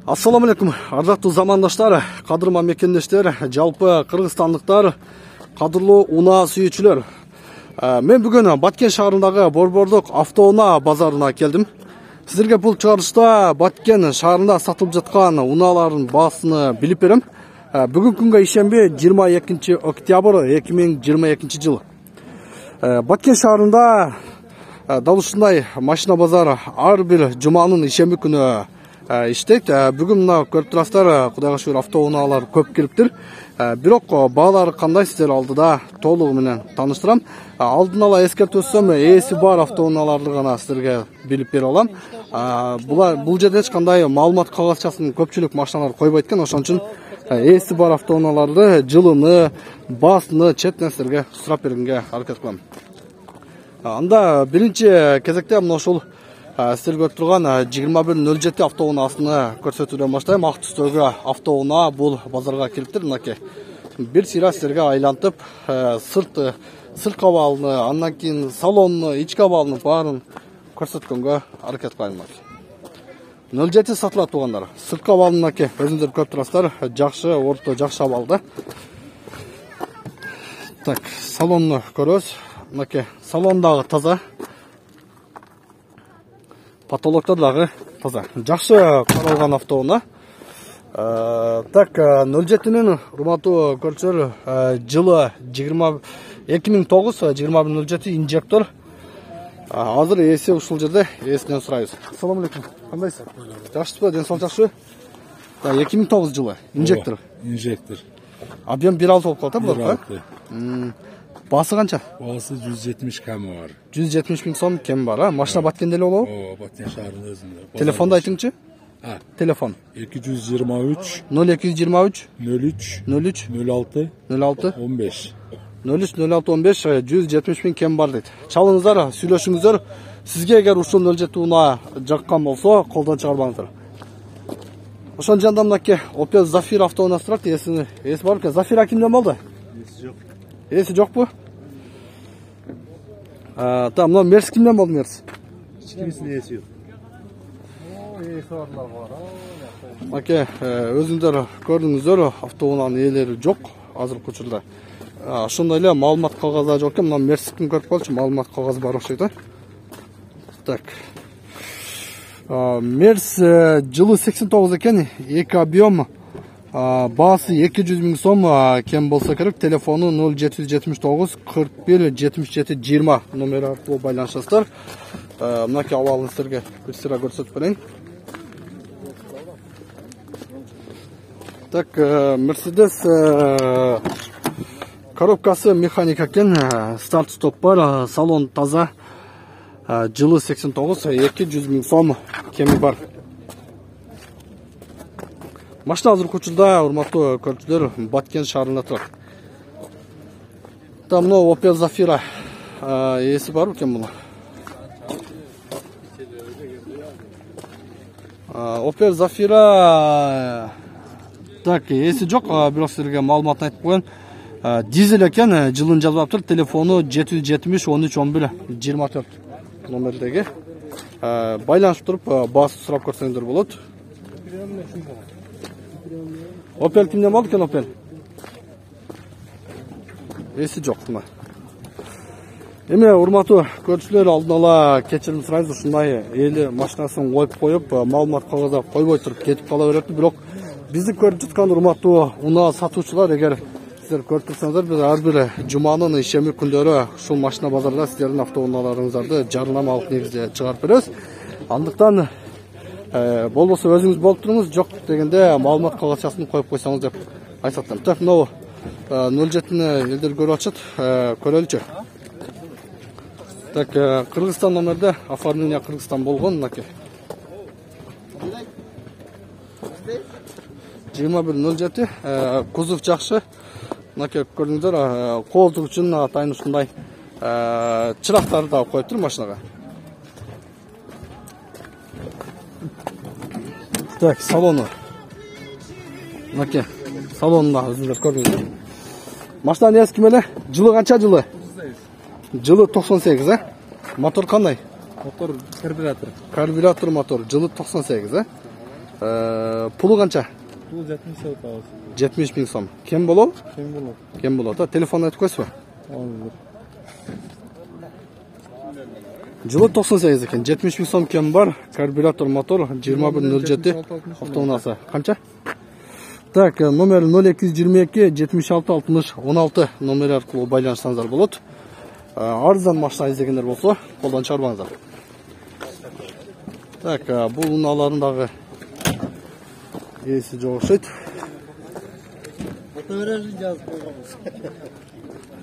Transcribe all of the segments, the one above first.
Ассаламу алейкум, ардактуу замандаштар, кадырма мекендештер, жалпы кыргызстандыктар, кадырлуу унаа сүйүүчүлөр. Мен бүгүн Баткен шаарындагы Борбордук автоунаа базарына келдим. Сиздерге бул чыгарылышта Баткен шаарында сатылып жаткан унаалардын баасыны билип берем. Бүгүнкү күнгө ишемби 22 октябрь 2022 жыл. Баткен шаарында дал ушундай машина базар ар бир жуманын ишемби күнү иштейт. Бүгүн мына көрүп турасыздар, Кудайга шүгүр автоунаалар көп келиптир. Бирок баалары кандай, сиздер алдыда толугу менен тааныштырам. Алдын ала эскертүүсөм, ээси бар автоунааларды гана сиздерге билип бере алам. Бул жерде эч кандай маалымат кагазчасын көпчүлүк машиналар койбойт экен, ошон үчүн ээси бар автоунааларды, жылыны, баасыны четинен сиздерге сурап бергенге аракет кылам. Анда биринчи кезекте мына ушул сиздер көрүп турган 2107 автоунаасын көрсөтүүдөн баштайм. Ак түстөгү автоунаа бул базарга келиптир. Мынакей бир сыйра сиздерге айлантып, сырт кабалыны, андан кийин салонну, ички кабалыны баарын көрсөткөнгө аракет кылайм. 07 сатылат туугандар. Сырт кабалын мынакей өзүңүздөр көрүп турасыздар. Жакшы, орто, жакшы абалда. Так, салонну көрөбүз. Мынакей салондагы таза. Потолоктор дагы таза. Жакшы каралган автоунаа. Так, 07-нин урматтуу көрүүчүлөр, жылы 2009-2107 инжектор. Азыр ээси ушул жерде, ээсинен сурайбыз. Ассаламу алейкум. Кандайсыз? Жакшысызбы? Ден соолук жакшыбы? 2009 жылы инжектор. Инжектор. Объем 1.6 болуп калат, булар. Баасы канча? Баасы 170 кеми бар. 170 миң сом кем бар, Машина Баткенде эле болобу? Баткен шаарынын өзүндө. Телефонду айтыңчы? Телефон. 223 0223 03 06 06 15. 03 06 15 170 миң кем бар дейт. Чалыңыздар, сүйлөшүңүздөр. Сизге эгер ушул 07 унаа жаккан болсо, колдон чыгарбаңыздар. Ошон жанда мынакей Opel Zafira автоунаасы турат. Эси бар экен. Zafira кимден болду? Эси жок. Эси жокпу? Та, мына Мерс кимден болду, Мерс? Ичкимисинин эси жок. Эси барлар бар. Мынакей өзүңдөр көрдүңүздөр, автоунаанын ээлери жок азыркы учурда. Ошондой эле маалымат кагазы жок экен. Мына Мерстикин көрүп калчу, маалымат кагазы бар окшойт. Так. Мерс жылы 89 экен, 2 объем, баасы 200 миң сом кем болсо керек. Телефону 0779 41 77 20 номери аркылуу байланышасыздар. Мынакей абалын сиздерге бир сыйра көрсөтүп берейин. Так, Мерседес коробкасы механика экен, старт стоп бар, салон таза. Жылы 89, 200 миң сом кеми бар. Машина азыркы учурда, урматтуу көрүүчүлөр, Баткен шаарында турат. Та, мына Opel Zafira ээси бар экен бул. Opel Zafira так, ээси жок, бирок сиздерге маалыматын айтып коеюн. Дизель экен, жылын жазып тур. Телефону 770 13 11 24 номердеги. Байланышып туруп, баасы сурап көрсөңүздөр болот. Opel кимден болду экен, Opel? Эси жок мына. Эме урматтуу көрүүчүлөр, алдын ала кечирим сурайбыз. Ушундай эли машинасын коюп, маалымат кагазда койбой туруп кетип кала берет. Бирок бизди көрүп жаткан урматтуу унаа сатуучулар, эгер сиздер көрүп турсаңыздар, биз ар бир жуманын ишемби күндөрү ушул машина базарда сиздердин автоунааларыңыздарды жарнамалык негизде чыгарып беребиз. Андыктан болбосо өзүңүз болуп туруңуз, жок дегенде маалымат кагазчасын коюп койсоңуз деп айтсам. Так, мына 07-ни элдер көрүп атышат, көрөлүчү. Так, Кыргызстан номерде, оформление Кыргызстан болгон, мынакей. 2107, кузов жакшы. Мынакей көрдүңүздөр, кооздук үчүн атайын ушундай чырактарды да коюптур машинага. Так, салону. Мынакей, салонуна өзүңүздөр көрдүңүздөр. Машинанын ээси ким эле? Жылы канча жылы? Жылы 98, Мотор кандай? Мотор карбюратор. Карбюратор мотор, жылы 98, Pulu qancha? Бұл 70 сау қалады. 70 ming so'm. Kim bo'ladi? Кем болады? Kim bo'ladi? Telefonni aytib qo'ysiz. Жылы 98 ekan. 70 ming so'm kim bor? Karbürator motor 2107 avtounasi. Qancha? Так, номер 0222 76 60 16 номер арқылы байланышсаңыздар болады. Арзан машина іздегендер болса, қолдан шығарбаңыздар. Так, бұл уналарындағы есі жоқ ұқсайды.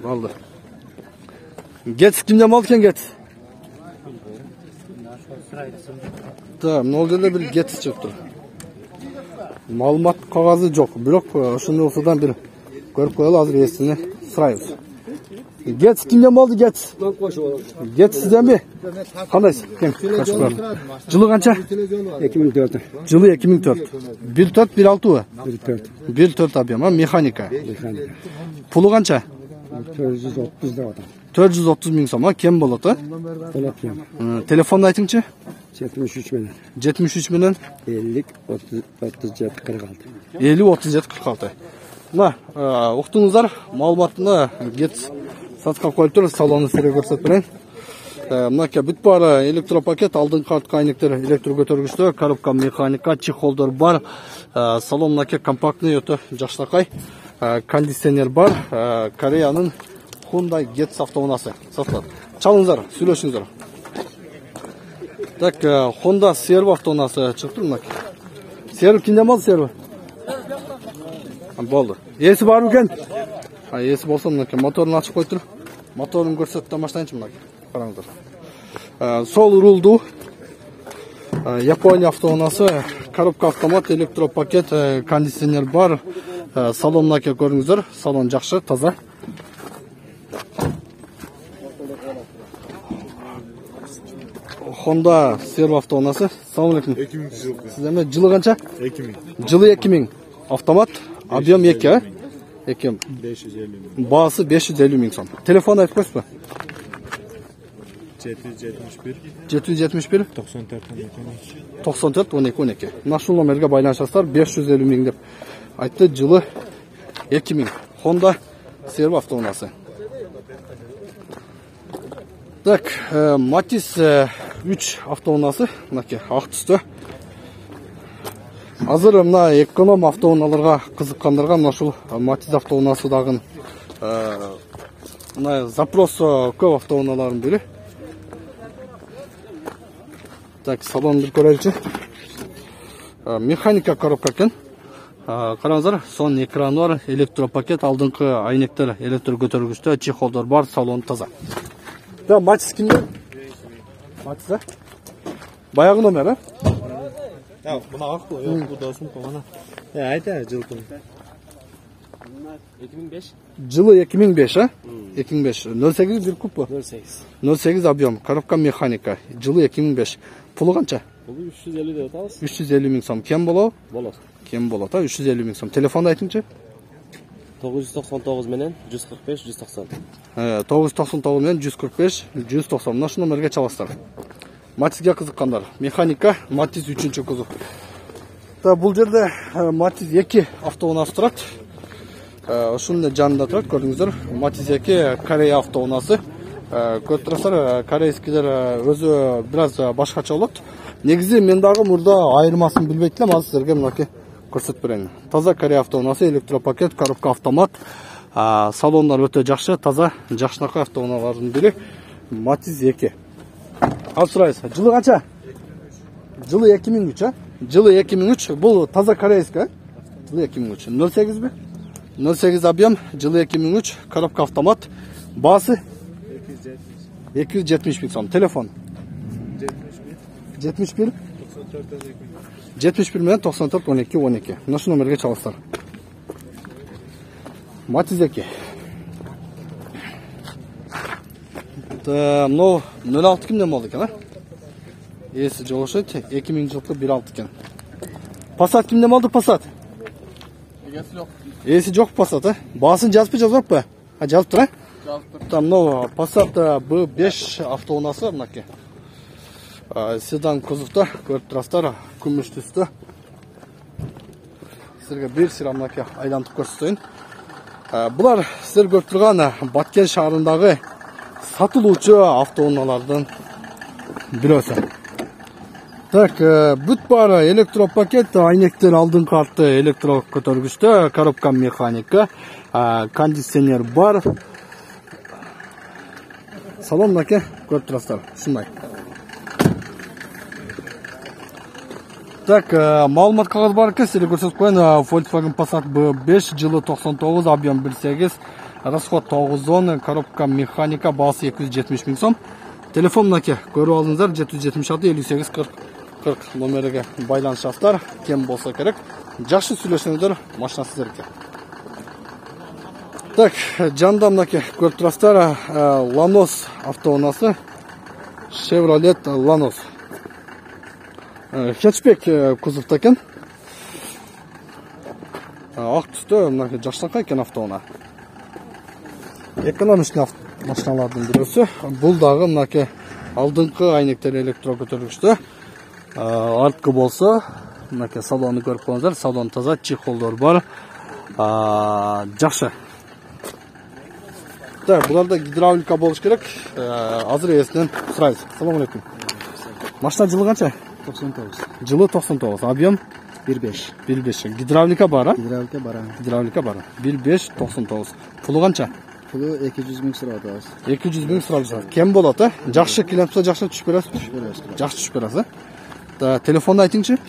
Алды. Гетс кімден алды екен Гетс? Да, мынау жерде бір Гетс шығып тұр. Малымат қағазы жоқ, бірақ шыны осыдан бір көріп қойылы, азыр есіне сұрайыз. Гетс кімден болды Гетс? Гетс сізден бе? Қандайсыз? Жылы қанша? 2004. Жылы 2004. 1.4, 1.6 ы? 1.4. 1.4 объем, механика. Пұлы қанша? 430 да адам. 430 мың сом, кем болады? Болады кем. Телефон айтыңшы? 73 менен. 73 менен? 50 37 46. 50 37 46. Мына, ұқтыңыздар, малыматына Гетс сатқа қойып тұр, салоны сірі көрсет берейін. Мына бүт бар электропакет, алдың қартқа айнектер, электрокөтергіштер, коробка механика, чехолдар бар. Салон мына компактный өті жақшақай. Кондиционер бар. Кореяның Hyundai Гетс автоунасы сатылады. Чалыңыздар, сөйлесіңіздер. Так, Honda Servo автоунасы шықты мына. Servo кімден алды Servo? Болды. Есі бар екен? Есі болса мына моторын ашып қойып тұр. Моторын көрсетті машинайыншы мына. Қараңыздар. Сол рулду. Япония автоунасы, коробка автомат, электропакет, кондиционер бар. Салонына көріңіздер. Салон жақсы, таза. Honda Servo автоунасы. Салам алейкум. 2000 жылы. Сіздеме жылы қанша? 2000. Жылы 2000. Автомат, объем 2, 2. 550 Басы 550 мың сом. Телефон айтып қойсыз ба? 771 771 94 94 12 12. Нашыл номерге байланышасыздар 550 мың деп айтты. Жылы 2000. Honda Servo автоунасы. Так, Matiz 3 автоунасы, мынаке ақ түсті. Азыр мына эконом автоуналарға қызыққандарға нашыл Matiz автоунасыдағын мына запрос көп автоуналарын бері. Так, салон бір көрелші. Механика коробка кен. Қараңыздар, сон экраны бар, электропакет, алдыңқы айнектер, электркөтергішті, чехолдар бар, салон таза. Да, Matiz кімден? Matiz, да? Баяғы номер, а? Buna aklı yok, bu da olsun kovana. Ayda жылкын. 2005. Жылы 2005, а? 2005. 08 bir kup bu. 08. 08 объем, коробка механика. Жылы 2005. Pulu қанша? Бұл 350 деп атабыз. 350 мың сом. Кем болау? Болады. Кем болады, 350 мың сом. Телефонды айтыңшы? 999 менен 145 190. 999 менен 145 190. Мына шу номерге чаласыздар. Матизге қызыққандар. Механика, Matiz 3-ші кузов. Бұл жерде Matiz 2 автоунасы тұрады. Ушунун жанында тұрады, көрдіңіздер. Matiz 2 Корея автоунасы. Көріп тұрасыздар, корейскилер өзі біраз башкача болот. Негизи мен дагы мурда айырмасын билбейтилем, азыр силерге мынакей көрсөтүп берейин. Таза Корея автоунасы, электропакет, коробка автомат. Салондар өтө жакшы, таза, жакшынакай автоуналардын бири Matiz 2. Ал сурайсыз. Жылы қанша? Жылы 2003, а? Жылы 2003. Бұл таза корейский, жылы 2003. 08 бе? 08 объем, жылы 2003. Коробка автомат. Басы? 270 мың сом. Телефон? 71? 71 менен 94 12 12. Нашу номерге чаласыздар. Matiz 2. Мынау 06 кімден болды екен, а? Есі жоғышы 2000 жылқы 1.6 екен. Passat кімден болды, Passat? Есі жоқ Passat, а? Басын жазып па, жазып па? Жазып тұр, а? Жазып тұр. Мынау Passat B5 автоунасы, мынаке. Седан кузовта, көріп тұрасыздар, күміш түсті. сіздерге бир сыйра мынакей айлантып көрсөтөйүн. Булар сіздер көрүп турган Баткен шаарындагы сатылуучу автоунаалардын бирөөсү. Так, бүт бар электропакет, айнектер алдыңкы артты электро көтөргүчтө, коробка механика, кондиционер бар. Салон мынакей көрүп турасыздар, ушундай. Так, маалымат кагаз бар экен, силерге көрсөтүп коеюн. Volkswagen Passat B5, жылы 99, объем 1.8, расход 910, коробка механика, баасы 270 000 сом. Телефон мынакей көрүп алыңыздар, 776 58 40 номериге байланышасыздар. Кем болсо керек. Жакшы сүйлөшүңүздөр, машина сиздерге. Так, жанда мынакей көрүп турасыздар, Lanos автоунаасы, Chevrolet Lanos. Хэтчбек кузовто экен. Ак түстө мынакей жакшыракай экен автоунаа. Экономичный машиналардын бирөөсү. Бул дагы мынакей алдыңкы айнектер электро көтөргүчтө. Арткы болсо мынакей салонду көрүп коюңуздар. Салон таза, чехолдор бар. Жакшы. Так, буларда гидравлика болуш керек. Азыр ээсинен сурайбыз. Салам алейкум. Машина жылы канча? 99. Жылы 99, объем 1.5. 1.5. Гидравлика бар, Гидравлика бар. Гидравлика бар. 1.5 99. Пулу канча? Пулу 200 000 сурап атабыз. 200 000 сурап. Кем болот, Жакшы клиентке жакшы түшүп бересиз? Жакшы түшүп бересиз, Да, телефонду айтыңчы?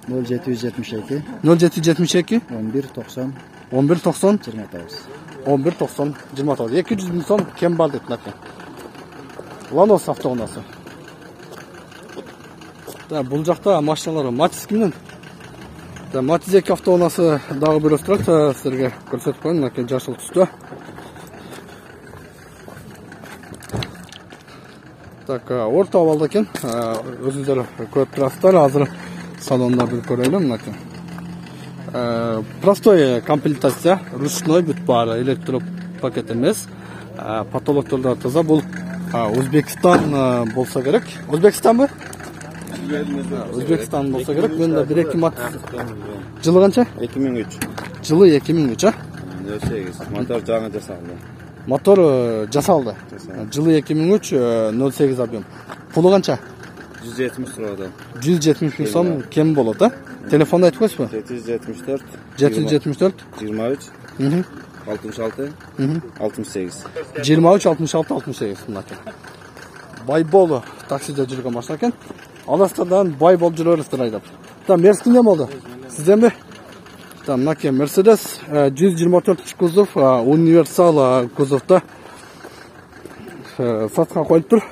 0772 0772 11 90 11 90 29. 11 90 29. 200 000 сом кем бар дейт мынакей. Lanos автоунаасы. Да, бул жакта машиналар Matiz кимден? Да, Matiz 2 автоунаасы дагы бирөөсү турат, силерге көрсөтүп коеюн, мынакей жашыл түстө. Так, орто абалда экен. Өзүңүздөр көрүп турасыздар. Азыр салонда бир көрөлүм мынакей. Простой комплектация, ручной бүт бар, электропакет эмес. Потолоктордо таза. Бул Өзбекстан болсо керек. Өзбекстанбы? Өзбекстан болсо керек. Мен да 1-2 мат. Жылы канча? 2003. Жылы 2003, 08. Мотор жаңы жасалды. Мотор жасалды. Жылы 2003, 08 объем. Пулу канча? 170 сурады. 170 000 сом кем болот, Телефонду айтып койсузбу? 774 774 23 66 68. 23 66 68 мынакей. Байбол таксиде жүргөн машина экен. Аластардан байбол жүрөрүздөр айдап. Там Мерс кимде болду? Сизденби? Там мынакей Mercedes 124 кузов, универсал кузовто сатка коюп тур.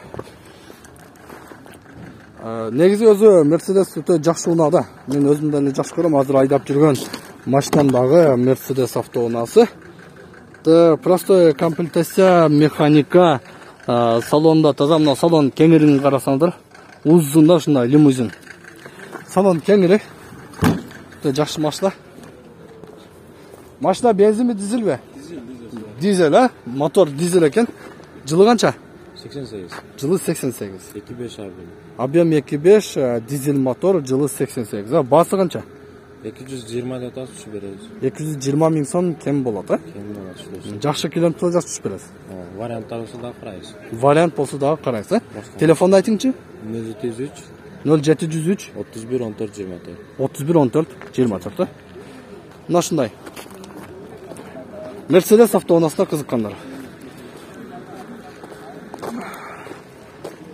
Негизи өзү Mercedes өтө жакшы унаа да. Мен өзүм да жакшы көрөм. Азыр айдап жүргөн машинам дагы Mercedes автоунаасы. Простой комплектация, механика, салонда таза, мына салон кеңирин карасаңдар, узун да ушундай лимузин. Салон кеңири. Жакшы машина. Машина бензинби, дизелби? Дизель, Мотор дизель экен. Жылы канча? 88. Жылы 88. 25 объем. Объем 2.5, дизель мотор, жылы 88. Баасы канча? 220 да түшүп беребиз. 220 000 сом кем болот, Кем болот түшүп. Жакшы клиентке жакшы түшүп бересиз. Варианттар болсо да карайсыз. Вариант болсо дагы карайсыз, Телефонду айтыңчы? 0703 0703 31 14 24. 31 14 24. Мына ушундай. Mercedes автоунаасына кызыккандар.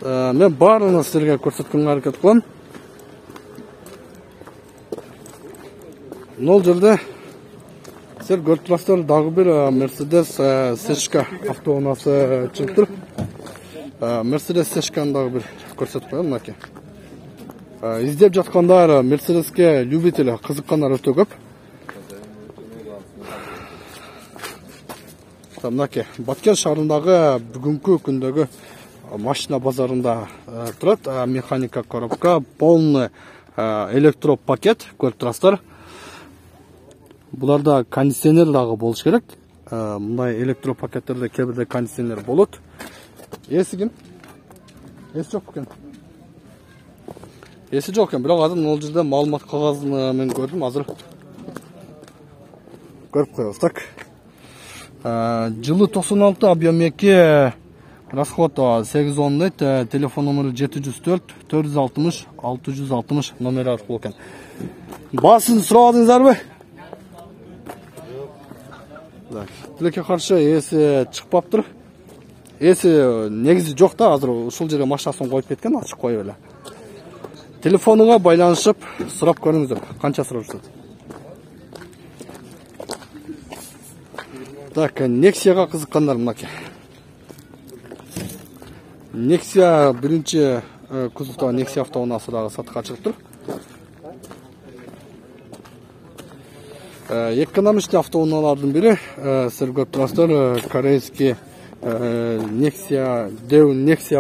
Мен баарына силерге көрсөткөнгө аракет кылам. Нол жерде силер көрүп турасыздар, дагы бир Mercedes Seshka автоунаасы чыгып тур. Mercedes Seshkаны дагы бир көрсөтүп коем мынакей. Издеп жаткандар, Mercedesке любитель, кызыккандар өтө көп. Мынакей, Баткен шаарындагы бүгүнкү күндөгү машина базарында турат. Механика коробка, полный электропакет көрүп турасыздар. Буларда кондиционер дагы болуш керек. Мындай электропакеттерде кээ бирде кондиционер болот. Эси ким? Эси жок экен. Эси жок экен, бирок азыр могул жерде маалымат кагазын мен көрдүм. Азыр көрүп коебуз. Так. Жылы 96, объем 2, расход 810 дейт. Телефон номери 704 460 660 номери аркылуу экен. Басын сурабадыңыздарбы? Так. Тилекке каршы эси чыкпаптыр. Эси негизи жок да, азыр ушул жерге машинасын коюп кеткен, ачык коюп эле. Телефонуңа байланышып, сурап көрүңүздөр. Канча сурап жатат? Так, Nexia кызыккандар мынаке. Nexia биринчи кузовтагы Nexia автоунаасы дагы сатыкка чыгып тур. Экономичный автоунаалардын бири, сиздер көрүп турасыздар, корейский Nexia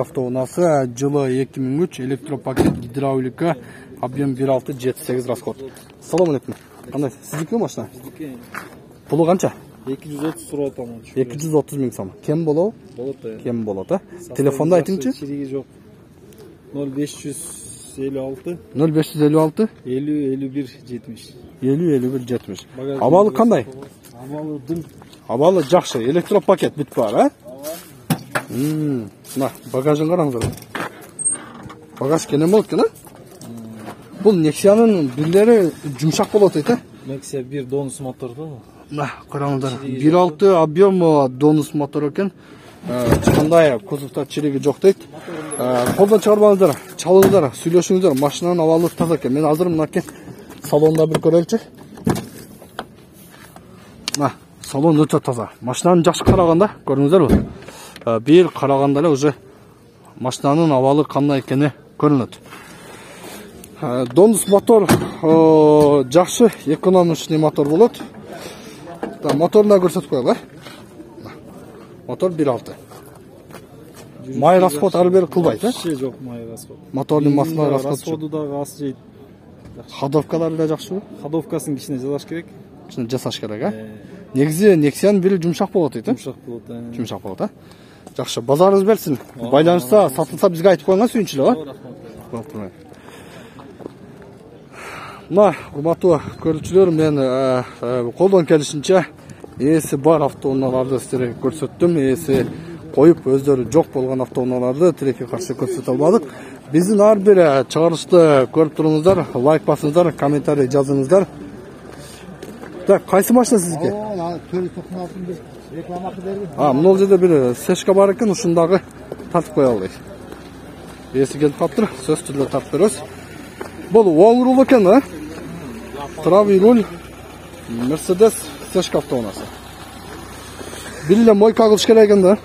автоунасы, жылы 2003, электропакет, гидравлика, объем 1.6, 7.8 расход. Салам алейкум. Кандай, сиздики машина? Сиздики. Пулу канча? 230 сурап атам. 230 миң сом. Кем болобу? Болот. Кем болот, Телефонду айтыңчы? Чириги жок. 0556 0556 50 51 70. 50 51 70. Абалы кандай? Абалы дым. Абалы жакшы, электропакет бүт бар, Мына, багажын караңыздар. Багаж кенен болот экен, Бул Nexia'нын бирлери жумшак болот дейт, Nexia 1 донус моторду. Мына, караңыздар. 1.6 объем донус мотор экен. Кандай кузовта чириги жок дейт. Колдон чыгарбаңыздар, чалыңыздар, сүйлөшүңүздөр. Машинанын абалы таза экен. Мен азыр мынакей салонда бир көрөлчү. Мына, салон өтө таза. Машинанын жакшы караганда, көрүңүздөрбү? Бир караганда эле уже машинанын абалы кандай экени көрүнөт. Донус мотор жакшы, экономичный мотор болот. Моторуна көрсөтүп коелу, Мотор 1.6. Май расход ары бери кылбайт, Жок, май расход. Мотордун массалары расходу дагы аз жейт. Ходовкалары да жакшыбы? Ходовкасын кичине жасаш керек. Кичине жасаш керек, Негизи Nexia'нын бири жумшак болот дейт, Жумшак болот, Жумшак болот, Жакшы, базарыңыз берсин. Байланышса, сатылса бизге айтып коюңар, сүйүнчүлөр, Мына, урматтуу көрүүчүлөр, мен колдон келишинче эси бар автоунааларды сиздерге көрсөттүм. Эси коюп өздөрү жок болгон автоунааларды тилекке каршы көрсөтө албадык. Биздин ар бир чыгарышты көрүп туруңуздар, лайк басыңыздар, комментарий жазыңыздар. Так, кайсы машина сиздики? Рекламасы берди. Мына жерде бир сешка бар экен, ушундагы тартып кое алайык. Эси келип калыптыр, сөз түрдө тартып беребиз. Бул оң рул экен, Правый руль, Mercedes сешка автоунасы. Бир мойка кылыш керек экен,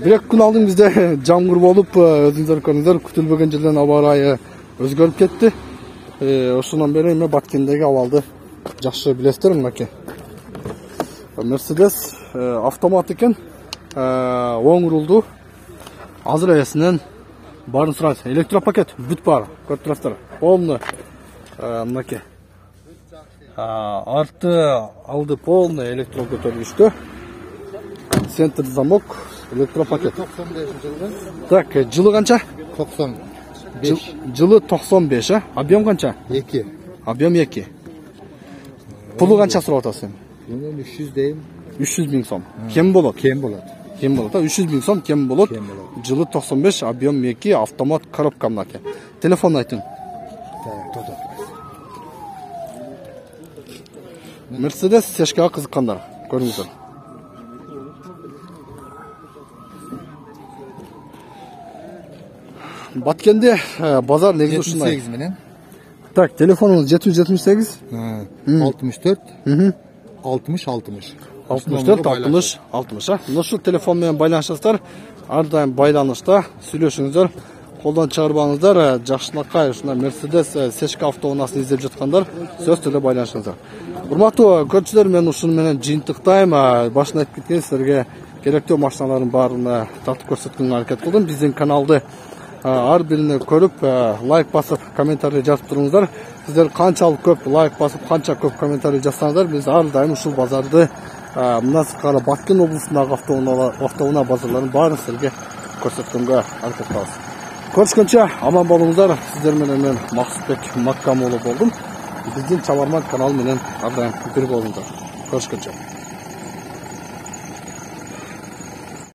Бир-эки күн алдын бизде жамгыр болуп, өзүңүздөр көрдүңүздөр, күтүлбөгөн жерден аба ырайы өзгөрүп кетти. Ошондон бери эми Баткендеги абалды жакшы билесиздер, мынакей. Mercedes автомат экен, оң рулду, азыр эсинен барын сурайт. Электропакет бүт бар, көрүп турасыздар. Полный, мынакей. Арты алды полный электрокөтөргүчтө. Центр замок, электропакет. Так, жылы канча? 95. Жылы 95, Объем канча? 2. Объем 2. Пулу канча сурап атасың? 300 дейм. 300 миң сом. Кем болот? Кем болот. Кем болот, 300 миң сом кем болот. Жылы 95, объем 2, автомат коробка мынакей. Телефон айтың. Mercedes сешкага кызыккандар, көрүңүздөр. Баткенде базар негизи ушундай. 78 менен. Так, телефонуңуз 778 64 60 60. 64 60 60. Ушул телефон менен байланышасыздар. Ар дайым байланышта сүйлөшүңүздөр. Колдон чыгарбаңыздар. Жакшынакай ушундай Mercedes сешка автоунаасын издеп жаткандар сөз түрдө байланышыңыздар. Урматтуу көрүүчүлөр, мен ушуну менен жыйынтыктайм. Башында айтып кеткен сиздерге керектүү машиналардын баарын тартып көрсөткөнгө аракет кылдым. Биздин каналды ар бирине көрүп, лайк басып, комментарий жазып туруңуздар. Сиздер канчалык көп лайк басып, канча көп комментарий жазсаңыздар, биз ар дайым ушул базарды, мына сыркары Баткен облусундагы автоунаа базарларын баарын сиздерге көрсөткөнгө аракет кылабыз. Көрүшкөнчө аман болуңуздар. Сиздер менен мен Максутбек Маккамулов болдум. биздин Чабарман каналы менен ар дайым бир болуңуздар. Көрүшкөнчө.